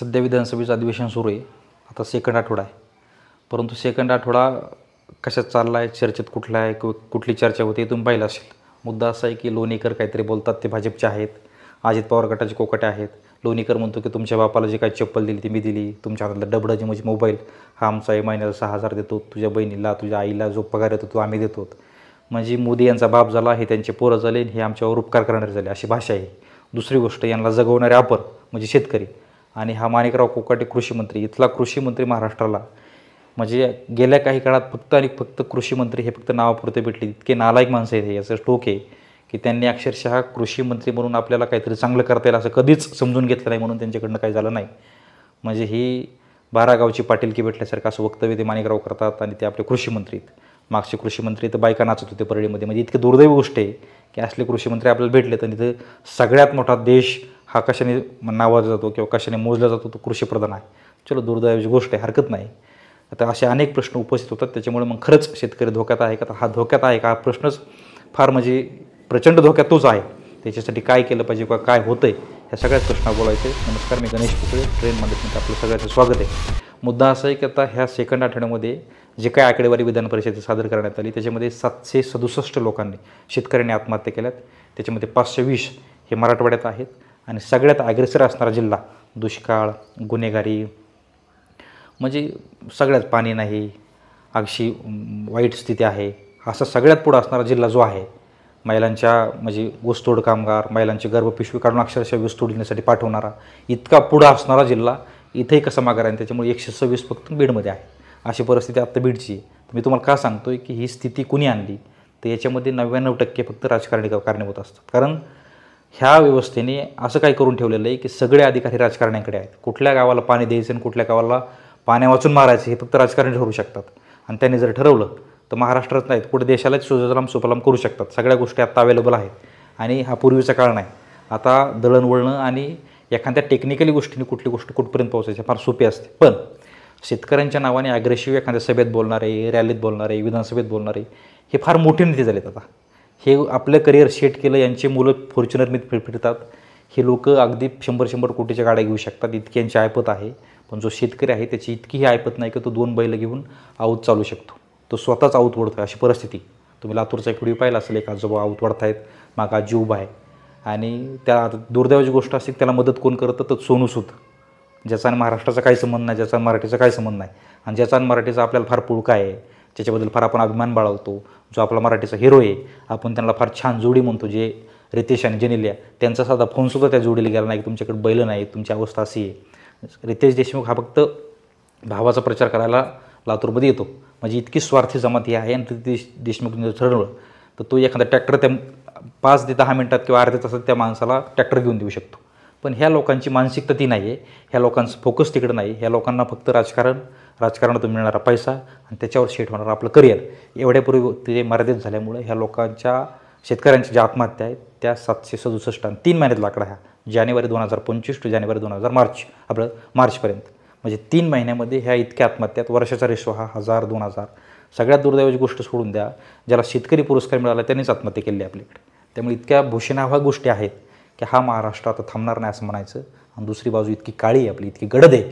सध्या विधानसभेचं अधिवेशन सुरू आहे. आता सेकंड आठवडा आहे. परंतु सेकंड आठवडा कशात चालला आहे, चर्चेत कुठला आहे, कुठली चर्चा होते हे तुम्ही पाहिलं असेल. मुद्दा असा आहे की लोणीकर काहीतरी बोलतात ते भाजपचे आहेत, अजित पवार गटाचे कोकटे आहेत. लोणीकर म्हणतो की तुमच्या बापाला जे काही चप्पल दिली ती मी दिली, तुमच्या हातातलं डबडं जे म्हणजे मोबाईल हा आमचा आहे, महिन्याला 6,000 देतो, तुझ्या बहिणीला तुझ्या आईला जो पगार येतो तो आम्ही देतो. म्हणजे मोदी यांचा बाप झाला, हे त्यांचे पोरं झाले, हे आमच्यावर उपकार करणारे झाले, अशी भाषा आहे. दुसरी गोष्ट, यांना जगवणारे आपण म्हणजे शेतकरी. आणि हा माणिकराव कोकाटे कृषीमंत्री, इथला कृषीमंत्री महाराष्ट्राला म्हणजे गेल्या काही काळात फक्त आणि फक्त कृषीमंत्री हे फक्त नावापुरते भेटले. इतके नालायक माणसं आहेत हे, याचं टोक आहे की त्यांनी अक्षरशः कृषीमंत्री म्हणून आपल्याला काहीतरी चांगलं करता येईल असं कधीच समजून घेतलं नाही, म्हणून त्यांच्याकडनं काही झालं नाही. म्हणजे ही 12 गावची पाटीलकी भेटल्यासारखं असं वक्तव्य ते माणिकराव करतात आणि ते आपले कृषीमंत्री आहेत. मागचे कृषीमंत्री तर बायका नाचत होते परळीमध्ये. म्हणजे इतकी दुर्दैवी गोष्ट आहे की असले कृषीमंत्री आपल्याला भेटले तर इथं सगळ्यात मोठा देश हा कशाने नावाजला जातो किंवा कशाने मोजला जातो तो कृषीप्रधान आहे. चलो, दुर्दैवाची गोष्ट आहे, हरकत नाही. आता असे अनेक प्रश्न उपस्थित होतात. त्याच्यामुळे मग खरंच शेतकरी धोक्यात आहे का, हा धोक्यात आहे का, हा प्रश्नच फार म्हणजे प्रचंड धोक्यात तोच आहे. त्याच्यासाठी काय केलं पाहिजे किंवा काय होतं आहे, ह्या सगळ्याच प्रश्नावर बोलायचे. नमस्कार, मी गणेश पुतळे, ट्रेनमध्ये आपलं सगळ्यांचं स्वागत आहे. मुद्दा असा आहे की आता ह्या सेकंड आठवड्यामध्ये जे काय आकडेवारी विधान परिषदेत सादर करण्यात आली त्याच्यामध्ये 767 लोकांनी, शेतकऱ्यांनी आत्महत्या केल्यात. त्याच्यामध्ये 520 हे मराठवाड्यात आहेत आणि सगळ्यात अग्रेसर असणारा जिल्हा, दुष्काळ, गुन्हेगारी, म्हणजे सगळ्यात पाणी नाही, अशी वाईट स्थिती आहे, असा सगळ्यात पुढं असणारा जिल्हा जो आहे, महिलांच्या म्हणजे ऊसतोड कामगार, महिलांची गर्भपिशवी काढून अक्षरशः ऊस तोडण्यासाठी पाठवणारा, इतका पुढं असणारा जिल्हा इथंही कसा माघार आहे. त्याच्यामुळे 126 फक्त बीडमध्ये आहे. अशी परिस्थिती आत्ता बीडची आहे. मी तुम्हाला का सांगतो आहे की ही स्थिती कुणी आणली, तर याच्यामध्ये 99% फक्त राजकारणी कारणीभूत असतात. कारण ह्या व्यवस्थेने असं काय करून ठेवलेलं आहे की सगळे अधिकारी राजकारण्यांकडे आहेत. कुठल्या गावाला पाणी द्यायचं आणि कुठल्या गावाला पाण्या वाचून मारायचं हे फक्त राजकारणी ठरवू शकतात. आणि त्यांनी जर ठरवलं तर महाराष्ट्रात नाहीत पुढे देशालाच सुजलाम सुफलाम करू शकतात. सगळ्या गोष्टी आत्ता अवेलेबल आहेत आणि हा पूर्वीचा काळ नाही. आता दळणवळणं आणि एखाद्या टेक्निकली गोष्टीने कुठली गोष्ट कुठपर्यंत पोहोचायची फार सोपी असते. पण शेतकऱ्यांच्या नावाने ॲग्रेसिव्ह एखाद्या सभेत बोलणारे, रॅलीत बोलणारे, विधानसभेत बोलणारे हे फार मोठे नेते झालेत. आता हे आपलं करिअर सेट केलं, यांची मुलं फॉर्च्युनरमध्ये फिरतात. हे लोक अगदी 100-100 कोटीच्या गाड्या घेऊ शकतात, इतकी यांची ऐपत आहे. पण जो शेतकरी आहे त्याची इतकीही ऐपत नाही की तो 2 बैल घेऊन आऊत चालू शकतो. तो स्वतःच आऊत ओढतो आहे, अशी परिस्थिती. तुम्ही लातूरचा एक व्हिडिओ पाहिला असेल, एक आजोबा आऊत ओढत आहेत, माग आजी उभा आहे. आणि त्या दुर्दैवाची गोष्ट असते की त्याला मदत कोण करतं, तर सोनू सूद, ज्याचा आणि महाराष्ट्राचा काही संबंध नाही, ज्याचा मराठीचा काही संबंध नाही. आणि ज्याचा आणि मराठीचा आपल्याला फार पुळका आहे, ज्याच्याबद्दल फार आपण अभिमान बाळगतो, जो आपला मराठीचा हिरो आहे, आपण त्यांना फार छान जोडी म्हणतो, जे रितेश आणि जेनेलिया, त्यांचा साधा फोनसुद्धा त्या जोडीला गेला नाही की तुमच्याकडे बैल नाही, तुमची अवस्था अशी आहे. रितेश देशमुख हा फक्त भावाचा प्रचार करायला लातूरमध्ये येतो. म्हणजे इतकी स्वार्थी जमात ही आहे. आणि रितेश देशमुखने ठरवलं तर तो एखादा ट्रॅक्टर त्या 5 ते 10 मिनिटात किंवा अर्ध्या तासात त्या माणसाला ट्रॅक्टर घेऊन देऊ शकतो. पण ह्या लोकांची मानसिकता ती नाही आहे. ह्या लोकांचं फोकस तिकडे नाही. ह्या लोकांना फक्त राजकारणातून मिळणारा पैसा आणि त्याच्यावर सेट होणारं आपलं करिअर एवढ्यापूर्वी ते मर्यादित झाल्यामुळे ह्या लोकांच्या, शेतकऱ्यांच्या ज्या आत्महत्या आहेत त्या 767 आणि 3 महिन्यातला आकडा हा जानेवारी 2025 टू जानेवारी 2000 मार्चपर्यंत. म्हणजे 3 महिन्यामध्ये ह्या इतक्या आत्महत्यात. वर्षाचा रेशो हा 1000-2000. सगळ्यात दुर्दैवाची गोष्ट सोडून द्या, ज्याला शेतकरी पुरस्कार मिळाला त्यांनीच आत्महत्या केली आपल्याकडे. त्यामुळे इतक्या भूषणावह गोष्टी आहेत की हा महाराष्ट्र आता थांबणार नाही असं म्हणायचं. आणि दुसरी बाजू इतकी काळी आहे आपली, इतकी गडद आहे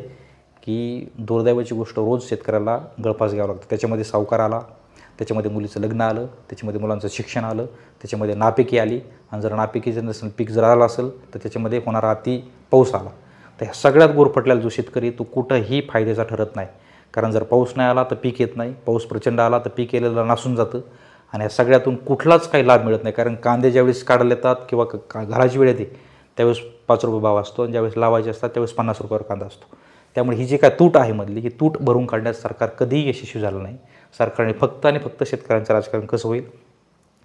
की दुर्दैवाची गोष्ट, रोज शेतकऱ्याला गळफास घ्यावं लागतं. त्याच्यामध्ये सावकार आला, त्याच्यामध्ये मुलीचं लग्न आलं, त्याच्यामध्ये मुलांचं शिक्षण आलं, त्याच्यामध्ये नापिकी आली. आणि जर नापिकीचं नसेल, पीक जर आलं असेल तर त्याच्यामध्ये होणारा अति पाऊस आला. तर ह्या सगळ्यात गोरफटलेला जो शेतकरी तो कुठंही फायद्याचा ठरत नाही. कारण जर पाऊस नाही आला तर पीक येत नाही, पाऊस प्रचंड आला तर पीक येलेलं नासून जातं. आणि या सगळ्यातून कुठलाच काही लाभ मिळत नाही. कारण कांदे ज्यावेळेस काढले येतात किंवा घालायची वेळ येते त्यावेळेस 5 रुपये भाव असतो, आणि ज्यावेळेस लावायचे असतात त्यावेळेस 50 रुपयावर कांदा असतो. त्यामुळे ही जी काय तूट आहे मधली, ही तूट भरून काढण्यात सरकार कधीही यशस्वी झालं नाही. सरकारने फक्त आणि फक्त शेतकऱ्यांचं राजकारण कसं होईल.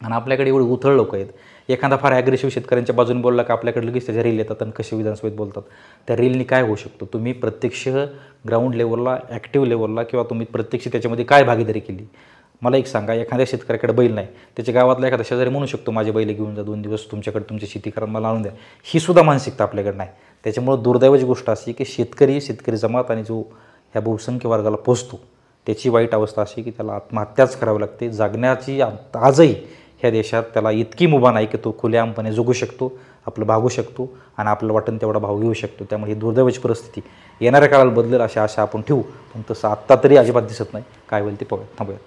आणि आपल्याकडे एवढे उथळ लोक आहेत, एखादा फार ॲग्रेसिव्ह शेतकऱ्यांच्या बाजूने बोलला का आपल्याकडे लगेच त्याच्या रील येतात आणि कसे विधानसभेत बोलतात. त्या रीलनी काय होऊ शकतो, तुम्ही प्रत्यक्ष ग्राउंड लेवलला, ॲक्टिव्ह लेवलला किंवा तुम्ही प्रत्यक्ष त्याच्यामध्ये काय भागीदारी केली. मला एक सांगा, एखाद्या शेतकऱ्याकडे बैल नाही, त्याच्या गावातला एखादा शेजारी म्हणू शकतो माझे बैल घेऊन जा, 2 दिवस तुमच्याकडे तुमची शेती करा, मला आणून द्या. ही सुद्धा मानसिकता आपल्याकडे नाही. त्याच्यामुळं दुर्दैवाची गोष्ट अशी की शेतकरी जमात आणि जो ह्या बहुसंख्य वर्गाला पोचतो त्याची वाईट अवस्था अशी की त्याला आत्महत्याच करावी लागते. जगण्याची आजही ह्या देशात त्याला इतकी मुभा नाही की तो खुलेआमपणे जगू शकतो आपलं भागू शकतो आणि आपलं वाटेल तेवढा भाव घेऊ शकतो. त्यामुळे ही दुर्दैवाची परिस्थिती येणाऱ्या काळाला बदलेल अशी आशा आपण ठेवू, पण तसं आत्ता तरी अजिबात दिसत नाही. काय होईल ते पाहूया, थांबूया.